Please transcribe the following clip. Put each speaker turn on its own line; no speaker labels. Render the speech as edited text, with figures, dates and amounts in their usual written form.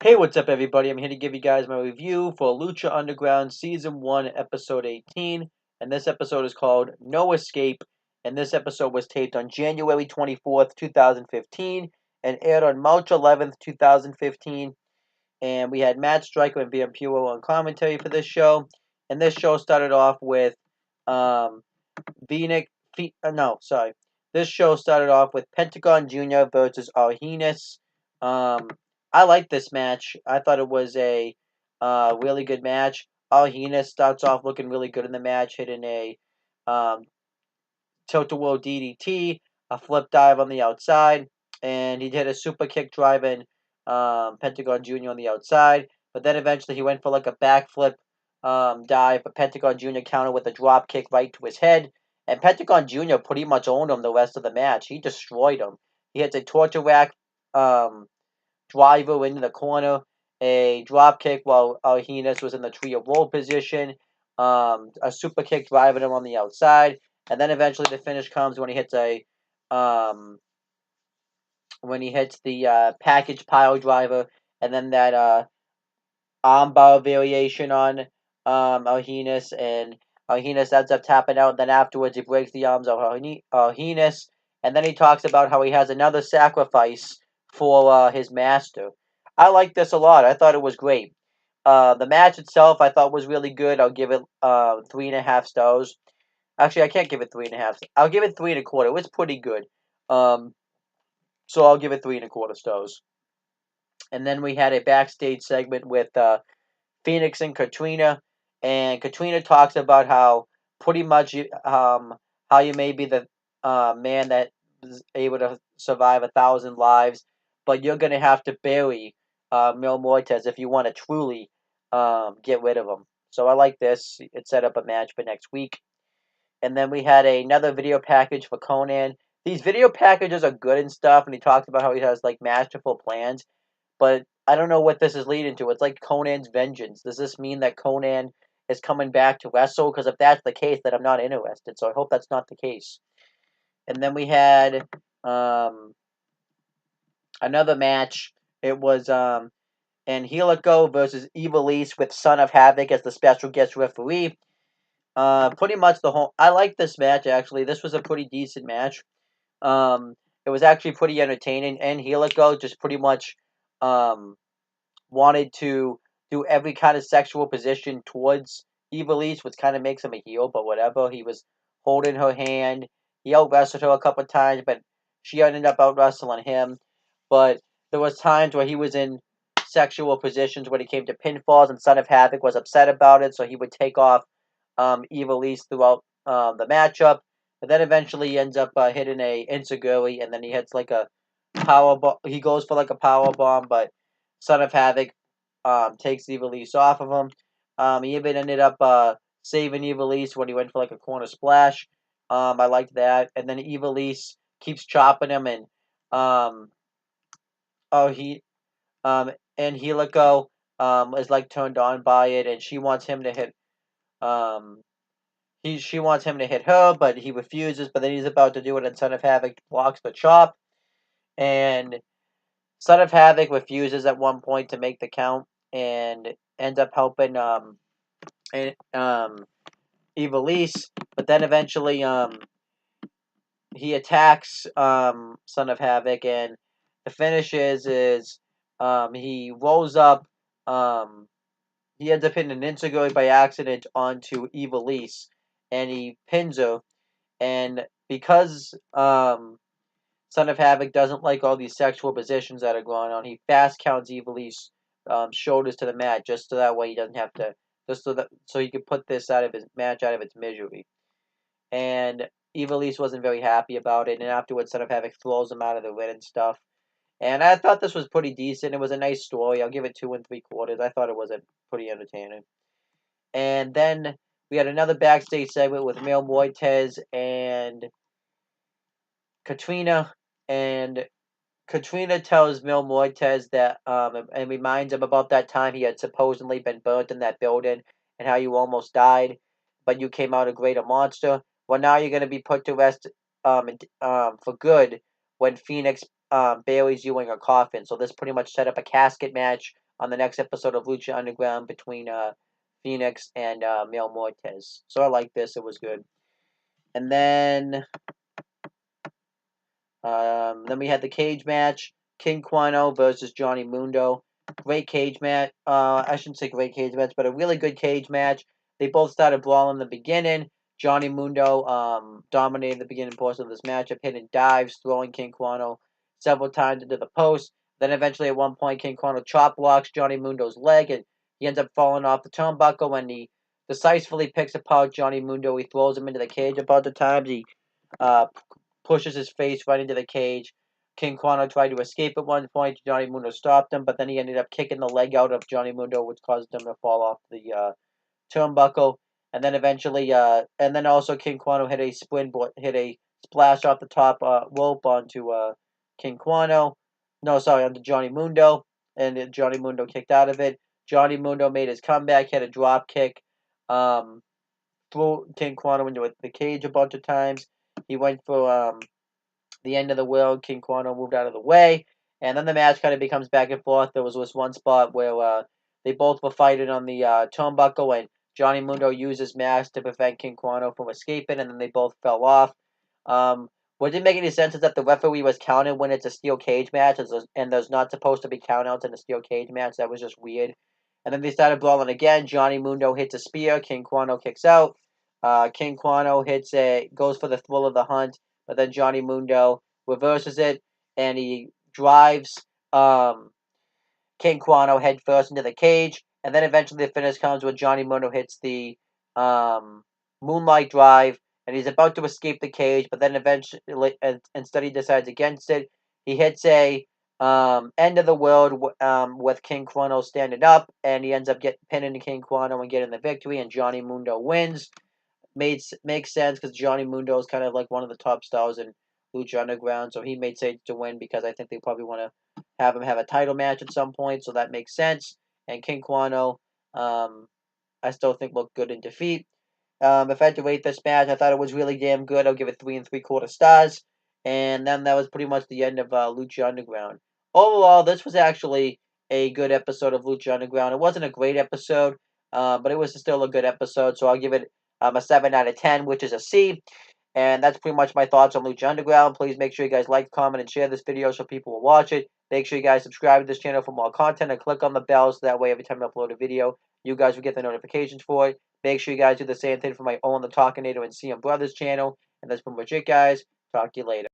Hey, what's up, everybody? I'm here to give you guys my review for Lucha Underground Season 1, Episode 18. And this episode is called No Escape. And this episode was taped on January 24th, 2015, and aired on March 11th, 2015. And we had Matt Stryker and Vampiro on commentary for this show. And this show started off with um, Phoenix. No, sorry. This show started off with Pentagon Jr. versus Arhenis. Um, I like this match. I thought it was a really good match. Arhenis starts off looking really good in the match, hitting a um, tilt-a-whirl DDT, a flip dive on the outside, and he did a super kick driving Pentagon Jr. on the outside. But then eventually he went for like a backflip dive, but Pentagon Jr. countered with a drop kick right to his head. And Pentagon Jr. pretty much owned him the rest of the match. He destroyed him. He hits a torture rack um, driver into the corner, a drop kick while Heenis was in the trio roll position, a super kick driving him on the outside, and then eventually the finish comes when he hits um, the package pile driver, and then that armbar variation on Alhenis, and Alhenis ends up tapping out. And then afterwards, he breaks the arms of Alhenis, and then he talks about how he has another sacrifice for his master. I like this a lot. I thought it was great. The match itself, I thought was really good. I'll give it 3.5 stars. Actually, I can't give it 3.5. I'll give it 3.25. It was pretty good. Um, so I'll give it 3.25 stars. And then we had a backstage segment with Phoenix and Katrina, and Katrina talks about how pretty much how you may be the man that is able to survive 1,000 lives, but you're gonna have to bury Mil Muertes if you want to truly get rid of him. So I like this. It set up a match for next week, and then we had another video package for Conan. These video packages are good and stuff, and he talks about how he has like masterful plans, but I don't know what this is leading to. It's like Conan's vengeance. Does this mean that Conan is coming back to wrestle? Because if that's the case, then I'm not interested. So I hope that's not the case. And then we had um, another match. It was Angelico versus Evilise with Son of Havoc as the special guest referee. Pretty much the whole. I like this match actually. This was a pretty decent match. It was actually pretty entertaining. And Angelico just pretty much um wanted to do every kind of sexual position towards Evilise, which kind of makes him a heel, but whatever. He was holding her hand. He out wrestled her a couple of times, but she ended up out wrestling him. But there was times where he was in sexual positions when it came to pinfalls, and Son of Havoc was upset about it, so he would take off Evilise throughout the matchup. But then eventually he ends up hitting a Insiguri, and then he hits like a power bomb. He goes for like a power bomb, but Son of Havoc takes Evilise off of him. He even ended up saving Evilise when he went for like a corner splash. I liked that. And then Evilise keeps chopping him, and um, oh he and Helico is like turned on by it, and she wants him to hit um she wants him to hit her, but he refuses. But then he's about to do it, and Son of Havoc blocks the chop, and Son of Havoc refuses at one point to make the count and ends up helping and, Evilise, but then eventually he attacks Son of Havoc, and the finish is he rolls up um he ends up hitting an Insiguri by accident onto Evilise, and he pins her, and because Son of Havoc doesn't like all these sexual positions that are going on. He fast counts Evilise shoulders to the mat just so that way he doesn't have to, just so he could put this out of his match out of its misery. And Evilise wasn't very happy about it, and afterwards Son of Havoc throws him out of the ring and stuff. And I thought this was pretty decent. It was a nice story. I'll give it 2.75. I thought it was pretty entertaining. And then we had another backstage segment with Mil Muertes and Katrina, and Katrina tells Mil Muertes that and reminds him about that time he had supposedly been burnt in that building and how you almost died, but you came out a greater monster. Well, now you're gonna be put to rest for good when Phoenix buries you in a coffin. So this pretty much set up a casket match on the next episode of Lucha Underground between Phoenix and Mil Muertes. So I like this. It was good. And then we had the cage match. King Quano versus Johnny Mundo. Great cage match. I shouldn't say great cage match, but a really good cage match. They both started brawling in the beginning. Johnny Mundo dominated the beginning portion of this matchup, hitting dives, throwing King Quano several times into the post. Then eventually at one point, King Quano chop blocks Johnny Mundo's leg, and he ends up falling off the turnbuckle. When he decisively picks apart Johnny Mundo, he throws him into the cage a bunch of times. He uh, pushes his face right into the cage. King Quano tried to escape at one point. Johnny Mundo stopped him, but then he ended up kicking the leg out of Johnny Mundo, which caused him to fall off the turnbuckle. And then eventually, and then also King Quano hit a hit a splash off the top rope onto King Quano. No, sorry, onto Johnny Mundo, and Johnny Mundo kicked out of it. Johnny Mundo made his comeback, hit a drop kick, threw King Quano into the cage a bunch of times. He went for the end of the world. King Quano moved out of the way, and then the match kind of becomes back and forth. There was this one spot where they both were fighting on the turnbuckle, and Johnny Mundo used his mask to prevent King Quano from escaping, and then they both fell off. What didn't make any sense is that the referee was counting when it's a steel cage match, and there's not supposed to be countouts in a steel cage match. That was just weird. And then they started brawling again. Johnny Mundo hits a spear. King Quano kicks out. King Quano goes for the thrill of the hunt, but then Johnny Mundo reverses it, and he drives King Quano head first into the cage, and then eventually the finish comes when Johnny Mundo hits the Moonlight Drive, and he's about to escape the cage, but then eventually, instead he decides against it. He hits a end of the world with King Quano standing up, and he ends up pinning King Quano and getting the victory, and Johnny Mundo wins. Makes sense because Johnny Mundo is kind of like one of the top stars in Lucha Underground, so he made sense to win because I think they probably want to have him have a title match at some point, so that makes sense. And King Quano, I still think looked good in defeat. If I had to rate this match, I thought it was really damn good. I'll give it 3 3/4 stars. And then that was pretty much the end of Lucha Underground. Overall, this was actually a good episode of Lucha Underground. It wasn't a great episode, but it was still a good episode, so I'll give it a 7 out of 10, which is a C. And that's pretty much my thoughts on Lucha Underground. Please make sure you guys like, comment, and share this video so people will watch it. Make sure you guys subscribe to this channel for more content and click on the bell so that way every time I upload a video, you guys will get the notifications for it. Make sure you guys do the same thing for my Owen the Talkinator and CM Brothers channel. And that's pretty much it, guys. Talk to you later.